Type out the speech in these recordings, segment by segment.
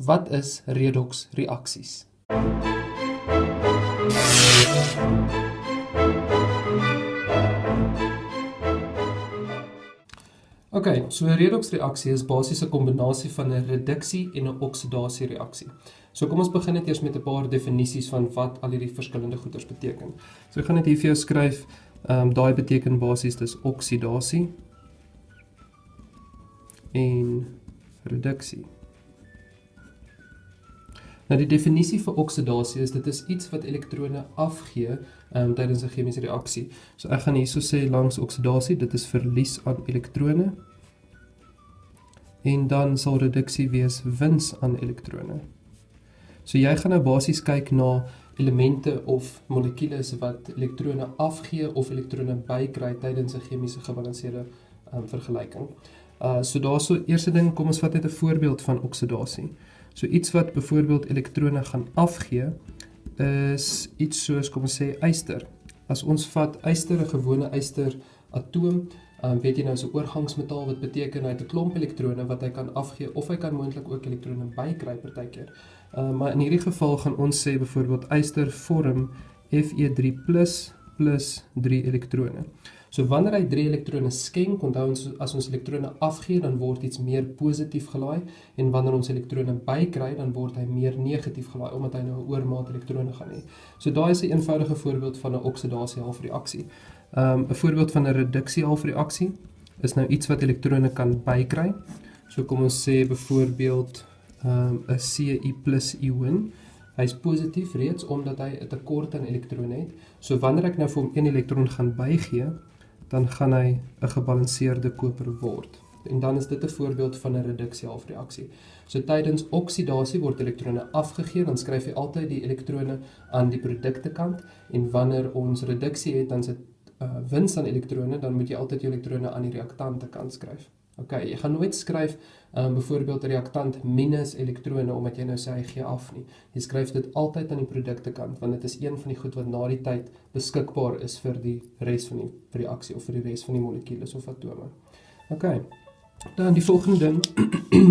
Wat is redoxreaksies? Okay, so 'n redoxreaksie is basies 'n kombinasie van 'n reduksie en 'n oksidasiereaksie. So kom ons begin net eers met 'n paar definisies van wat al hierdie verskillende goeders beteken. So ek gaan net hier vir jou skryf, daai beteken basies dis oksidasie en reduksie. Nou die definisie vir oksidasie is dit is iets wat elektrone afgee tydens 'n chemiese reaksie. So ek gaan hierso sê langs oksidasie, dit is verlies aan elektrone. En dan sal reduksie wees wins aan elektrone. So jy gaan nou basies kyk na elemente of molekules wat elektrone afgee of elektrone bykry tydens 'n chemiese gebalanseerde vergelyking. So daarso eerste ding, kom ons vat net 'n voorbeeld van oksidasie. So iets wat byvoorbeeld elektrone gaan afgee, is iets soos, kom ons sê, yster. As ons vat yster, 'n gewone ysteratoom, weet jy nou, is 'n oorgangsmetaal wat beteken hy het 'n klomp elektrone wat hy kan afgee, of hy kan moontlik ook elektrone bykry partykeer. Maar in hierdie geval gaan ons sê byvoorbeeld yster vorm Fe3+ plus 3 elektrone. So wanneer hy 3 elektrone skenk, onthou ons as ons elektrone afgee, dan word iets meer positief gelaai, en wanneer ons elektrone bykry, dan word hy meer negatief gelaai, omdat hy nou 'n oormaat elektrone gaan hê. So daai is 'n eenvoudige voorbeeld van 'n oksidasie-halfreaksie. 'n voorbeeld van 'n reduksie-halfreaksie is nou iets wat elektrone kan bykry. So kom ons sê byvoorbeeld 'n Ci+ ion. Hy is positief reeds omdat hy 'n tekort aan elektrone het. So wanneer ek nou vir hom 1 elektron gaan bygee, dan gaan hy 'n gebalanseerde koper word. En dan is dit 'n voorbeeld van 'n reduksie-halfreaksie. So tydens oksidasie word elektrone afgegee, dan skryf jy altyd die elektrone aan die produktekant, en wanneer ons reduksie het, dan is dit wins aan elektrone, dan moet jy altyd jou elektrone aan die reaktante kant skryf. Okay, jy gaan nooit skryf byvoorbeeld reaktant minus elektrone, omdat jy nou sê hy gee af nie. Jy skryf dit altyd aan die produktekant, want dit is een van die goed wat na die tyd beskikbaar is vir die res van die reaksie, of vir die res van die molekules of atome. Okay, dan die volgende ding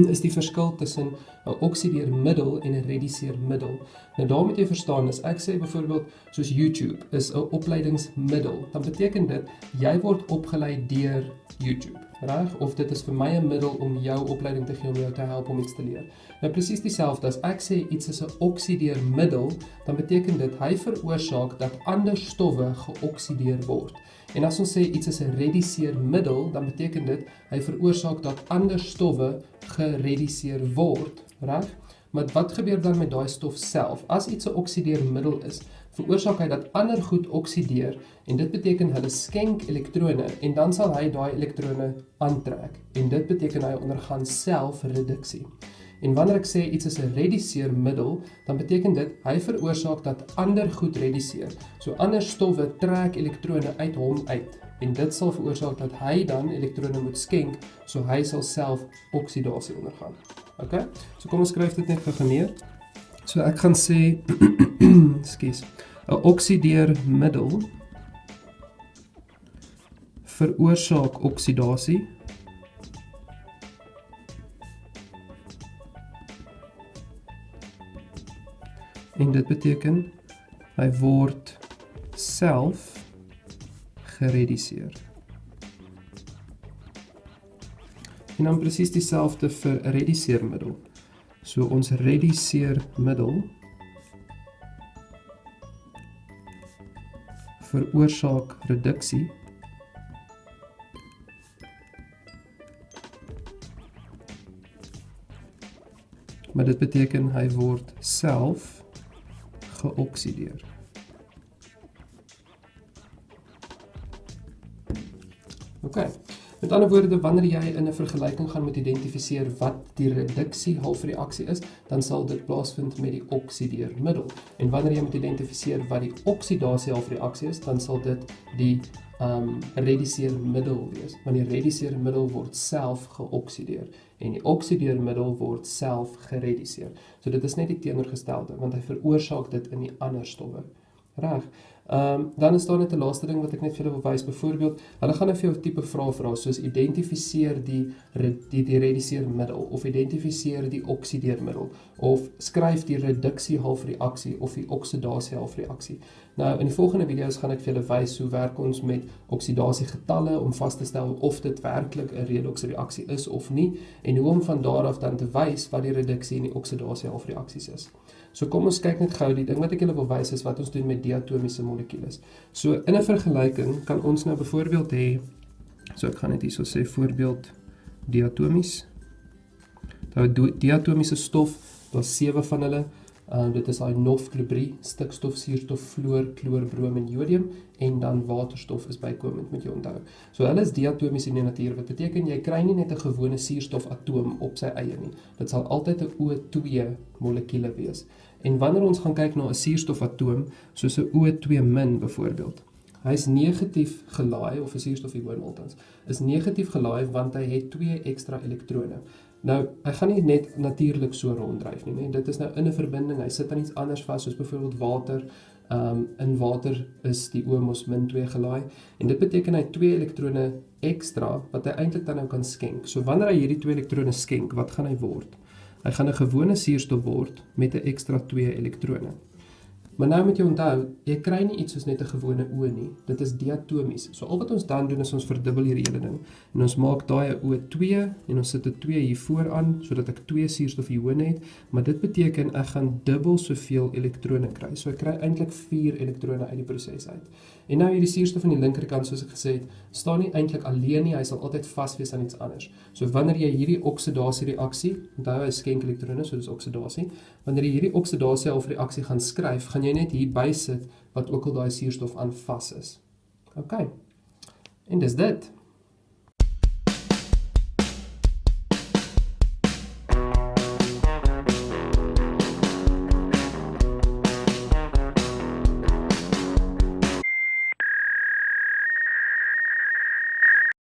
is die verskil tussen 'n oksideermiddel en 'n rediseermiddel. Nou daar moet jy verstaan, as ek sê byvoorbeeld soos YouTube is 'n opleidingsmiddel, dan beteken dit jy word opgelei deur YouTube, reg? Of dit is vir my 'n middel om jou opleiding te gee, om jou te help om iets te leer. Nou presies dieselfde, as ek sê iets is 'n oksideermiddel, dan beteken dit hy veroorsaak dat ander stowwe geoksideer word. En as ons sê iets is 'n rediseermiddel, dan beteken dit hy veroorsaak dat ander stowwe gerediseer word, reg? Maar wat gebeur dan met daai stof self? As iets 'n oksideermiddel is, veroorsaak hy dat ander goed oksideer, en dit beteken hulle skenk elektrone, en dan sal hy daai elektrone aantrek, en dit beteken hy ondergaan selfreduksie. En wanneer ek sê iets is 'n rediseermiddel, dan beteken dit hy veroorsaak dat ander goed rediseer. So ander stowwe trek elektrone uit hom uit, en dit sal veroorsaak dat hy dan elektrone moet skenk, so hy sal self oksidasie ondergaan. Okay? So kom ons skryf dit net gou neer. So ek gaan sê, ekskuus, 'n oksideermiddel veroorsaak oksidasie en dit beteken hy word self gerediseer. En dan presies dieselfde vir 'n rediseermiddel. So ons rediseermiddel veroorsaak reduksie maar dit beteken hy word self geoksideer. Okay. Met ander woorde, wanneer jy in 'n vergelyking gaan moet identifiseer wat die reduksie-halfreaksie is, dan sal dit plaasvind met die oksideermiddel. En wanneer jy moet identifiseer wat die oksidasie-halfreaksie is, dan sal dit die rediseermiddel wees. Want die rediseermiddel word self geoksideer en die oksideermiddel word self gerediseer. So dit is net die teenoorgestelde, want hy veroorsaak dit in die ander stowwe. Reg. Dan is daar net 'n laaste ding wat ek net vir julle wil wys. Byvoorbeeld, hulle gaan nou vir jou 'n tipe vrae vra soos identifiseer die reduseermiddel of identifiseer die oksideermiddel of skryf die reduksiehalfreaksie of die oksidasiehalfreaksie. Nou in die volgende video's gaan ek vir julle wys hoe werk ons met oksidasiegetalle om vas te stel of dit werklik 'n redoksreaksie is of nie en hoe om van daar af dan te wys wat die reduksie en die oksidasiehalfreaksies is. So kom ons kyk net gou, die ding wat ek julle wil wys is wat ons doen met diatomiese molekules. So in 'n vergelyking kan ons nou byvoorbeeld hê, so ek gaan net hierso sê voorbeeld diatomies. Nou diatomiese stof, daar's 7 van hulle. Dit is daai NOF, klobrie, stikstof, suurstof, fluor, chloor, brom en jodium en dan waterstof is bykomend, moet jy onthou. So hulle is diatomies in die natuur, wat beteken jy kry nie net 'n gewone suurstofatoom op sy eie nie. Dit sal altyd 'n O2 molekuule wees. En wanneer ons gaan kyk na 'n suurstofatoom, soos 'n O2- byvoorbeeld, hy is negatief gelaai, of 'n suurstofioon althans, is negatief gelaai want hy het 2 ekstra elektrone. Nou, hy gaan nie net natuurlik so ronddryf nie. Dit is nou in 'n verbinding, hy sit aan iets anders vas, soos byvoorbeeld water. In water is die O mos -2 gelaai, en dit beteken hy het 2 elektrone ekstra, wat hy eintlik dan nou kan skenk. So wanneer hy hierdie 2 elektrone skenk, wat gaan hy word? Hy gaan 'n gewone suurstof word, met 'n ekstra 2 elektrone. Maar nou moet jy onthou, jy kry nie iets soos net 'n gewone O nie, dit is diatomies. So al wat ons dan doen is ons verdubbel hierdie hele ding. En ons maak daai 'n O2 en ons sit 'n 2 hier vooraan sodat ek 2 suurstofione het, maar dit beteken ek gaan dubbel soveel elektrone kry. So ek kry eintlik 4 elektrone uit die proses uit. En nou hierdie suurstof aan die linkerkant, soos ek gesê het, staan nie eintlik alleen nie, hy sal altyd vas wees aan iets anders. So wanneer jy hierdie oksidasiereaksie, onthou hy skenk elektrone, so dis oksidasie. Wanneer jy hierdie oksidasiehalfreaksie gaan skryf, gaan jy net hier by sit wat ook al daai suurstof aan vas is. OK. En dis dit.